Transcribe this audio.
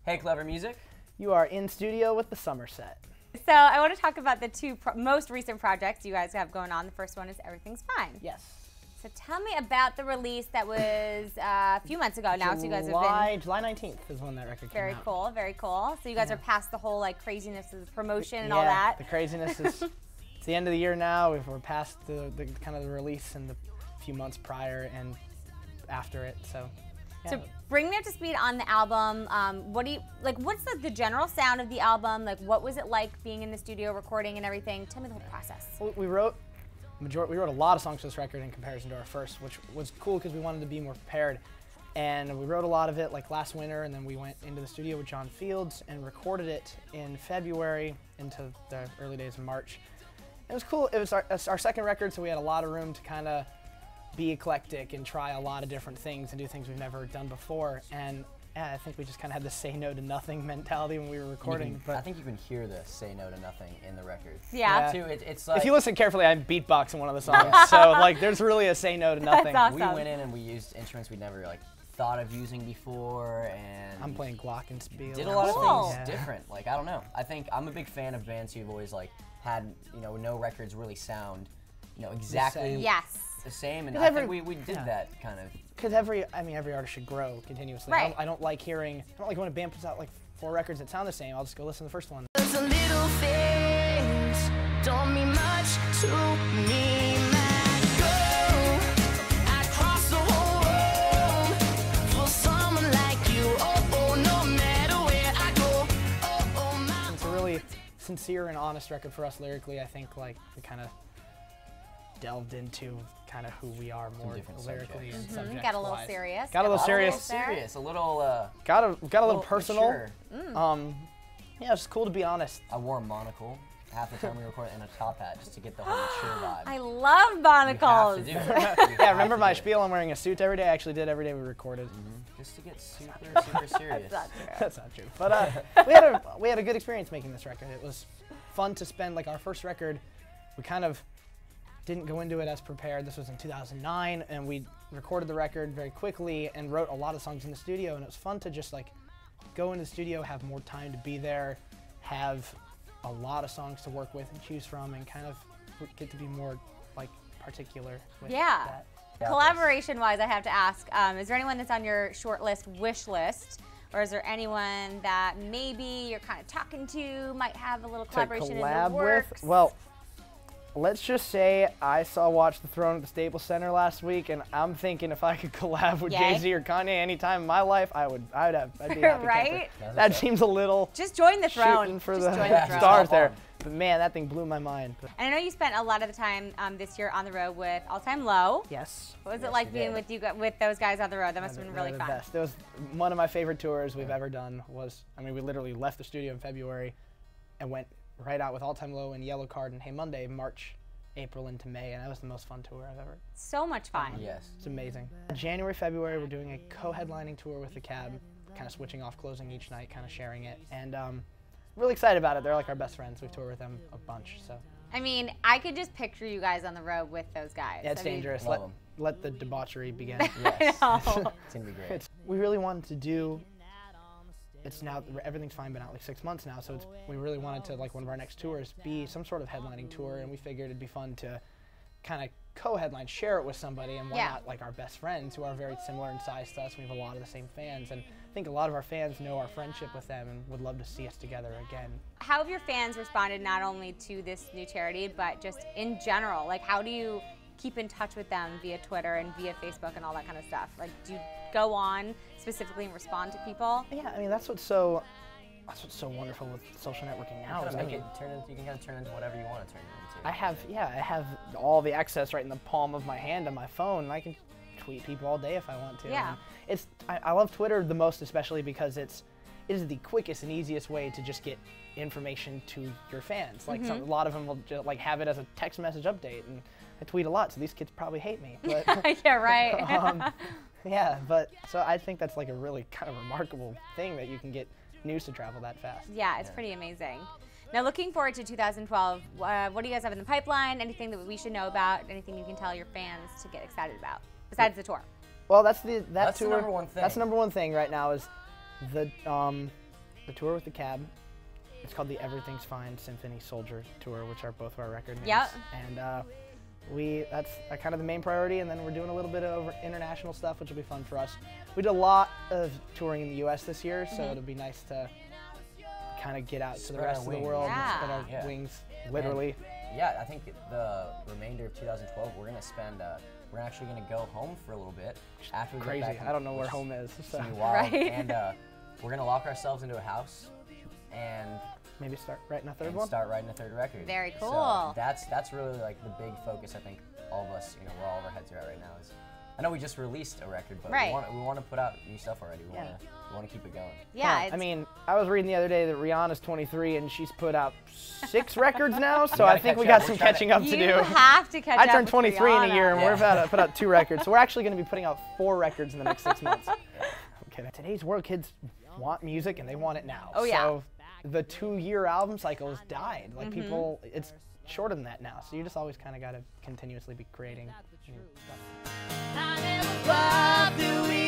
Hey, Clever Music. You are in studio with the Somerset. So I want to talk about the two most recent projects you guys have going on. The first one is Everything's Fine. Yes. So tell me about the release that was a few months ago now. So you guys have been July 19th is when that record came out. very cool, very cool. So you guys are past the whole like craziness of the promotion and all that. The craziness is it's the end of the year now. We're past the kind of the release and the few months prior and after it. So. Yeah. So bring me up to speed on the album. What do you like? What's the general sound of the album? Like, what was it like being in the studio recording and everything? Tell me the whole process. Well, we wrote a lot of songs for this record in comparison to our first, which was cool because we wanted to be more prepared. And we wrote a lot of it like last winter, and then we went into the studio with John Fields and recorded it in February into the early days of March. It was cool. It was our second record, so we had a lot of room to kind of be eclectic and try a lot of different things and do things we've never done before. And I think we just kind of had the say no to nothing mentality when we were recording. But I think you can hear the say no to nothing in the record. Yeah. Too, it's like, if you listen carefully, I'm beatboxing one of the songs, so like there's really a say no to nothing. That's We awesome. went in and we used instruments we'd never like thought of using before, and I'm playing glockenspiel. did a lot of Cool. things different. Like, I don't know. I think I'm a big fan of bands who've always like had, you know, no records really sound, you know, exactly Yes. the same, and 'Cause I think we did yeah. that kind of. Because every artist should grow continuously. Right. I don't like when a band puts out like 4 records that sound the same. I'll just go listen to the first one. The little things don't mean much to me. Might go across the whole room for someone like you. Oh, no matter where I go. Oh, It's a really sincere and honest record for us lyrically. I think like we kind of delved into kind of who we are more different lyrically and subjects. subjects. Got a little serious. Got a little serious. Serious, a little. Got a little personal. Mature. Yeah, it's cool to be honest. I wore a monocle half the time we recorded and a top hat just to get the whole mature vibe. I love You barnacles. have to do it. Yeah, remember my spiel? I'm wearing a suit every day. I actually did every day we recorded. Just to get super serious. That's not true. That's not true. But we had a good experience making this record. It was fun to spend like our first record. We kind of didn't go into it as prepared. This was in 2009, and we recorded the record very quickly and wrote a lot of songs in the studio. And it was fun to just like go into the studio, have more time to be there, have a lot of songs to work with and choose from, and kind of get to be more like particular with Yeah. that. Collaboration-wise, I have to ask, is there anyone that's on your short list, wish list, or is there anyone that maybe you're kind of talking to, might have a little collaboration in the works? Well, let's just say I saw Watch the Throne at the Staples Center last week, and I'm thinking if I could collab with Yay. Jay-Z or Kanye anytime in my life, I'd be a happy Right? camper. That seems a little Just join the throne. shooting for Just the join the throne. stars there. But man, that thing blew my mind. But And I know you spent a lot of the time this year on the road with All Time Low. yes. What was Yes, it like we being did. with those guys on the road? That must have been They're really the fun. best. It was one of my favorite tours we've ever done. We literally left the studio in February and went right out with All Time Low and Yellow Card and Hey Monday, March, April into May, and that was the most fun tour I've ever. So much fun. Yes. It's amazing. January, February, we're doing a co-headlining tour with the Cab, kind of switching off, closing each night, kind of sharing it, and really excited about it. They're like our best friends. We've toured with them a bunch, so. I mean, I could just picture you guys on the road with those guys. Yeah, it's I mean, dangerous. Love 'em. Let the debauchery begin. Yes. I know. It's gonna be great. We really wanted to do. It's now Everything's Fine been out like 6 months now, so we really wanted to like one of our next tours be some sort of headlining tour, and we figured it'd be fun to kind of co-headline, share it with somebody, and why Yeah. not like our best friends who are very similar in size to us. We have a lot of the same fans, and I think a lot of our fans know our friendship with them and would love to see us together again. How have your fans responded not only to this new charity, but just in general? Like, how do you keep in touch with them via Twitter and via Facebook and all that kind of stuff? Like, do you go on specifically and respond to people? Yeah, I mean that's what's so wonderful with social networking now. Is, You can kind of turn into whatever you want to turn it into. I have all the access right in the palm of my hand on my phone, and I can tweet people all day if I want to. Yeah. And I love Twitter the most, especially because it is the quickest and easiest way to just get information to your fans. Like a lot of them will just like have it as a text message update, and I tweet a lot, so these kids probably hate me. But Yeah, right. yeah, but so I think that's like a really kind of remarkable thing that you can get news to travel that fast. Yeah, it's pretty amazing. Now, looking forward to 2012, what do you guys have in the pipeline? Anything that we should know about? Anything you can tell your fans to get excited about besides the tour? Well, that's the That's tour. the number one thing. That's the number one thing right now is the tour with the Cab. It's called the Everything's Fine Symphony Soldier Tour, which are both of our record names. Yep. And that's kind of the main priority, and then we're doing a little bit of international stuff, which will be fun for us. We did a lot of touring in the U.S. this year, so it'll be nice to kind of get out to the Spread rest our of the wings. world Yeah. and spread our wings, literally. Yeah, I think the remainder of 2012, we're gonna spend. We're actually gonna go home for a little bit after we Crazy. get back. I don't know where home is. So. Pretty wild. Right. And we're gonna lock ourselves into a house and Maybe start writing a third one. start writing a third record. Very cool. So that's really like the big focus. I think all of us, where all of our heads are at right now is. I know we just released a record, but Right. we want to put out new stuff already. We want to keep it going. Yeah, Huh. it's, I mean, I was reading the other day that Rihanna's 23 and she's put out 6 records now, so gotta I think we catch got up. some We're trying to- catching up to you do. have to catch I up turned with 23 in a year, and Rihanna. we're about to put out 2 records. So we're actually going to be putting out 4 records in the next 6 months. I'm kidding. Today's world, kids want music and they want it now. Oh, yeah. So the 2-year album cycle has died. Like people, it's shorter than that now. So you just always kind of got to continuously be creating new stuff. I never thought that we